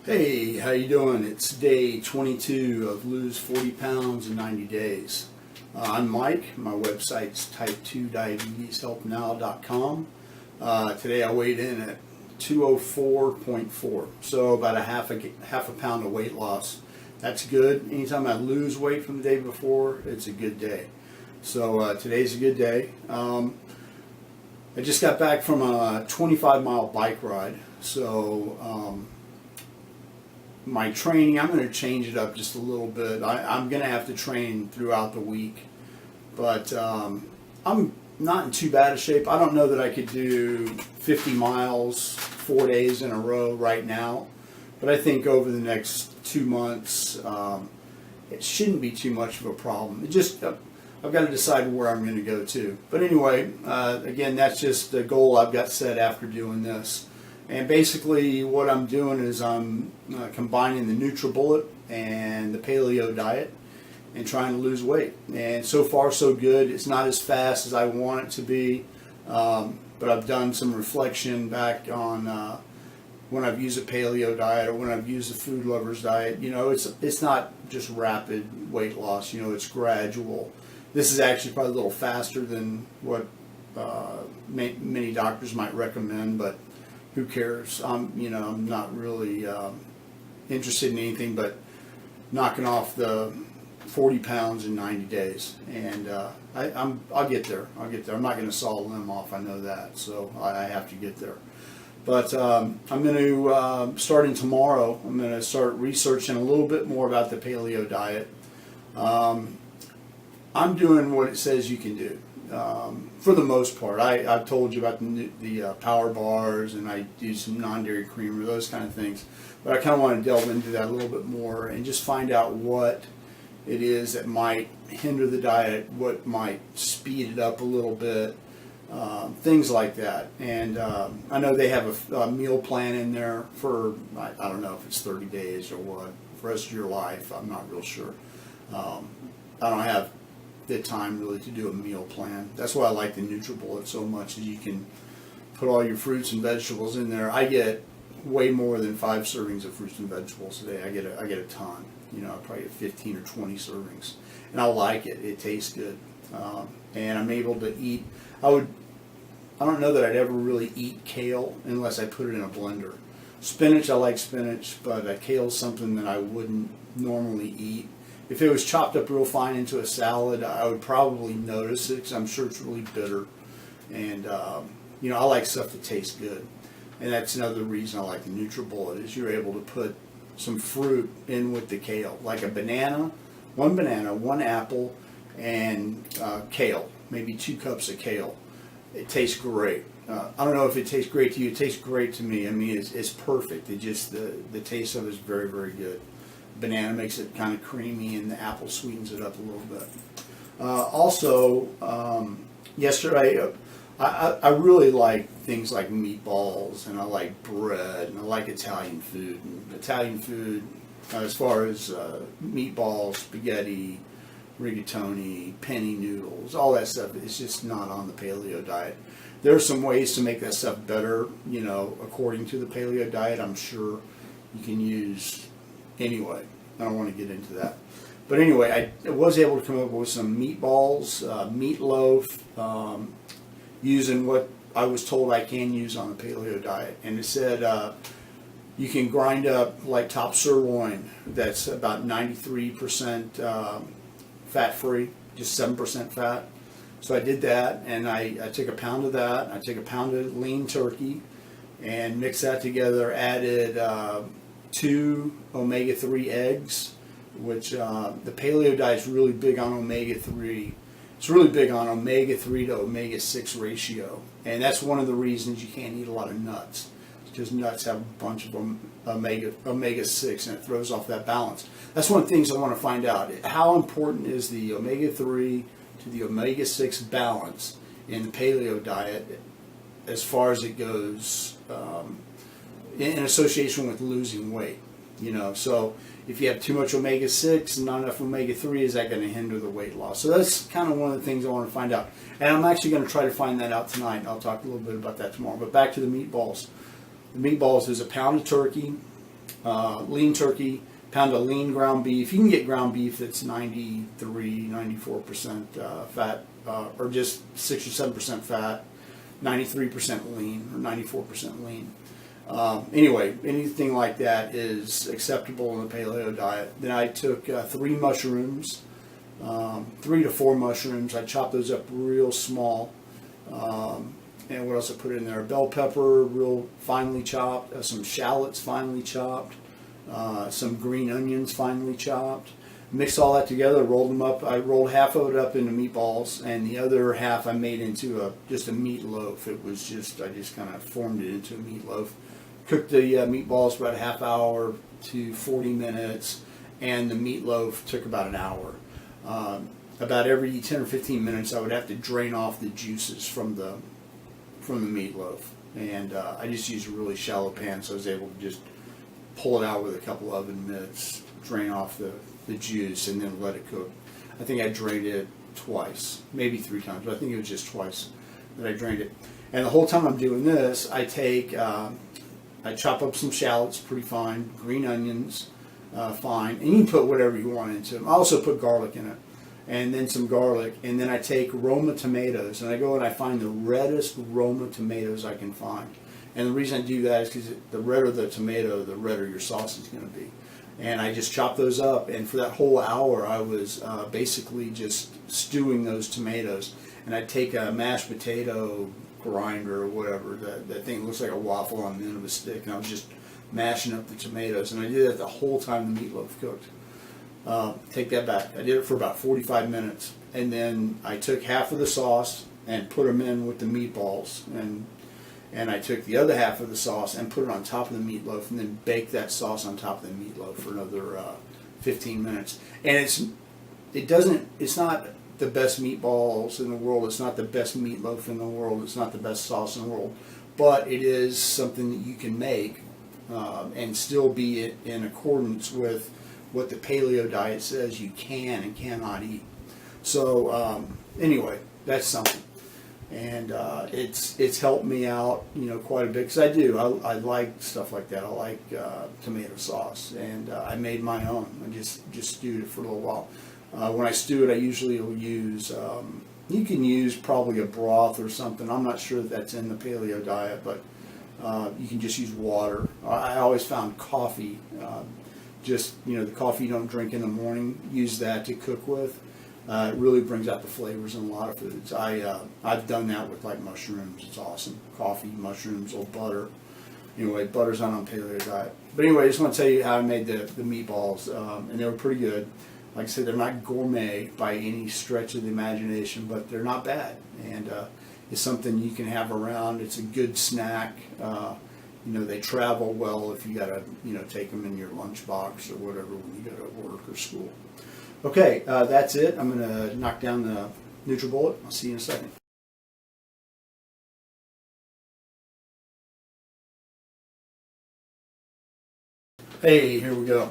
Hey, how you doing? It's day 22 of Lose 40 Pounds in 90 Days. I'm Mike. My website's type2diabeteshelpnow.com. Today I weighed in at 204.4, so about a half a pound of weight loss. That's good. Anytime I lose weight from the day before, it's a good day. So today's a good day. I just got back from a 25-mile bike ride, so my training, I'm going to change it up just a little bit. I'm going to have to train throughout the week, but I'm not in too bad a shape. I don't know that I could do 50 miles 4 days in a row right now, but I think over the next 2 months, it shouldn't be too much of a problem. It just I've got to decide where I'm going to go to. But anyway, again, that's just the goal I've got set after doing this. And basically what I'm doing is I'm combining the NutriBullet and the paleo diet and trying to lose weight. And so far so good. It's not as fast as I want it to be, but I've done some reflection back on when I've used a paleo diet or when I've used a Food Lover's diet. You know, it's not just rapid weight loss. You know, it's gradual. This is actually probably a little faster than what many doctors might recommend, but who cares? I'm not really interested in anything but knocking off the 40 pounds in 90 days, and I'll get there. I'll get there. I'm not going to saw a limb off. I know that, so I have to get there. But I'm going to starting tomorrow. I'm going to start researching a little bit more about the paleo diet. I'm doing what it says you can do. For the most part, I've told you about the power bars, and I do some non-dairy creamer, those kind of things. But I kind of want to delve into that a little bit more and just find out what it is that might hinder the diet, what might speed it up a little bit, things like that. And I know they have a meal plan in there for, I don't know if it's 30 days or what, for the rest of your life. I'm not real sure. I don't have the time really to do a meal plan. That's why I like the NutriBullet so much, is you can put all your fruits and vegetables in there. I get way more than 5 servings of fruits and vegetables a day. I get a ton. You know, I probably get 15 or 20 servings, and I like it. It tastes good, and I'm able to eat. I don't know that I'd ever really eat kale unless I put it in a blender. Spinach, I like spinach, but kale's something that I wouldn't normally eat. If it was chopped up real fine into a salad, I would probably notice it because I'm sure it's really bitter. And, I like stuff that tastes good. And that's another reason I like the NutriBullet, is you're able to put some fruit in with the kale, like a banana, one apple, and kale, maybe 2 cups of kale. It tastes great. I don't know if it tastes great to you. It tastes great to me. I mean, it's perfect. It just the taste of it is very, very good. Banana makes it kind of creamy, and the apple sweetens it up a little bit. Also, yesterday, I really like things like meatballs, and I like bread, and I like Italian food. And Italian food, as far as meatballs, spaghetti, rigatoni, penne noodles, all that stuff, is just not on the paleo diet. There are some ways to make that stuff better, according to the paleo diet. I'm sure you can use. Anyway, I don't want to get into that. But anyway, I was able to come up with some meatballs, meatloaf, using what I was told I can use on the paleo diet. And it said you can grind up like top sirloin that's about 93% fat-free, just 7% fat. So I did that, and I took a pound of that. I took a pound of lean turkey and mixed that together, added 2 omega-3 eggs, which the paleo diet is really big on omega-3. It's really big on omega-3 to omega-6 ratio, and that's one of the reasons you can't eat a lot of nuts, because nuts have a bunch of omega-6, and it throws off that balance. That's one of the things I want to find out. How important is the omega-3 to the omega-6 balance in the paleo diet as far as it goes in association with losing weight? So if you have too much omega-6 and not enough omega-3, is that going to hinder the weight loss? So that's kind of one of the things I want to find out. And I'm actually going to try to find that out tonight, and I'll talk a little bit about that tomorrow. But back to the meatballs. The meatballs is a pound of turkey, lean turkey, pound of lean ground beef. You can get ground beef that's 93, 94% fat, or just 6 or 7% fat, 93% lean, or 94% lean. Anyway, anything like that is acceptable in the paleo diet. Then I took 3 mushrooms, 3 to 4 mushrooms. I chopped those up real small. And what else I put in there? Bell pepper, real finely chopped, some shallots finely chopped, some green onions finely chopped. Mixed all that together, rolled them up. I rolled half of it up into meatballs, and the other half I made into just a meatloaf. It was just, I just kind of formed it into a meatloaf. Cooked the meatballs for about a half hour to 40 minutes, and the meatloaf took about an hour. About every 10 or 15 minutes, I would have to drain off the juices from the meatloaf, and I just used a really shallow pan, so I was able to just pull it out with a couple oven mitts, drain off the juice, and then let it cook. I think I drained it twice, maybe 3 times, but I think it was just twice that I drained it. And the whole time I'm doing this, I chop up some shallots pretty fine, green onions fine, and you can put whatever you want into them. I also put garlic in it, and then some garlic, and then I take Roma tomatoes, and I go and I find the reddest Roma tomatoes I can find. And the reason I do that is because the redder the tomato, the redder your sauce is going to be. And I just chop those up, and for that whole hour I was basically just stewing those tomatoes. And I'd take a mashed potato grinder or whatever, that thing looks like a waffle on the end of a stick, and I was just mashing up the tomatoes, and I did that the whole time the meatloaf cooked. Take that back. I did it for about 45 minutes, and then I took half of the sauce and put them in with the meatballs, and I took the other half of the sauce and put it on top of the meatloaf, and then baked that sauce on top of the meatloaf for another 15 minutes. And it's not the best meatballs in the world. It's not the best meatloaf in the world. It's not the best sauce in the world, but it is something that you can make and still be in accordance with what the paleo diet says you can and cannot eat. So anyway, that's something. And it's helped me out, quite a bit, because I like stuff like that. I like tomato sauce, and I made my own. I just stewed it for a little while. When I stew it, I usually will use, you can use probably a broth or something. I'm not sure that's in the paleo diet, but you can just use water. I always found coffee, the coffee you don't drink in the morning, use that to cook with. It really brings out the flavors in a lot of foods. I've done that with like mushrooms. It's awesome. Coffee, mushrooms, or butter. Anyway, butter's not on paleo diet. But anyway, I just want to tell you how I made the meatballs, and they were pretty good. Like I said, they're not gourmet by any stretch of the imagination, but they're not bad. And it's something you can have around. It's a good snack. They travel well if you got to, take them in your lunchbox or whatever when you go to work or school. Okay, that's it. I'm going to knock down the NutriBullet. I'll see you in a second. Hey, here we go.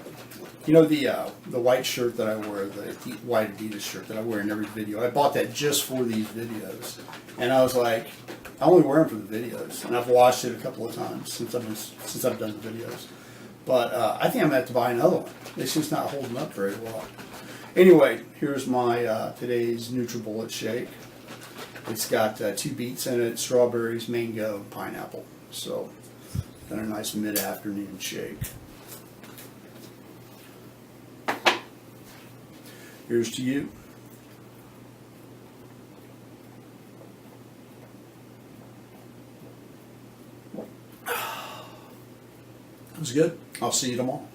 The white shirt that I wear, the white Adidas shirt that I wear in every video, I bought that just for these videos. And I was like, I only wear them for the videos. And I've washed it a couple of times since I've done the videos. But I think I'm going to have to buy another one. It's just not holding up very well. Anyway, here's my today's NutriBullet shake. It's got 2 beets in it, strawberries, mango, and pineapple. So, got a nice mid-afternoon shake. Here's to you. That was good. I'll see you tomorrow.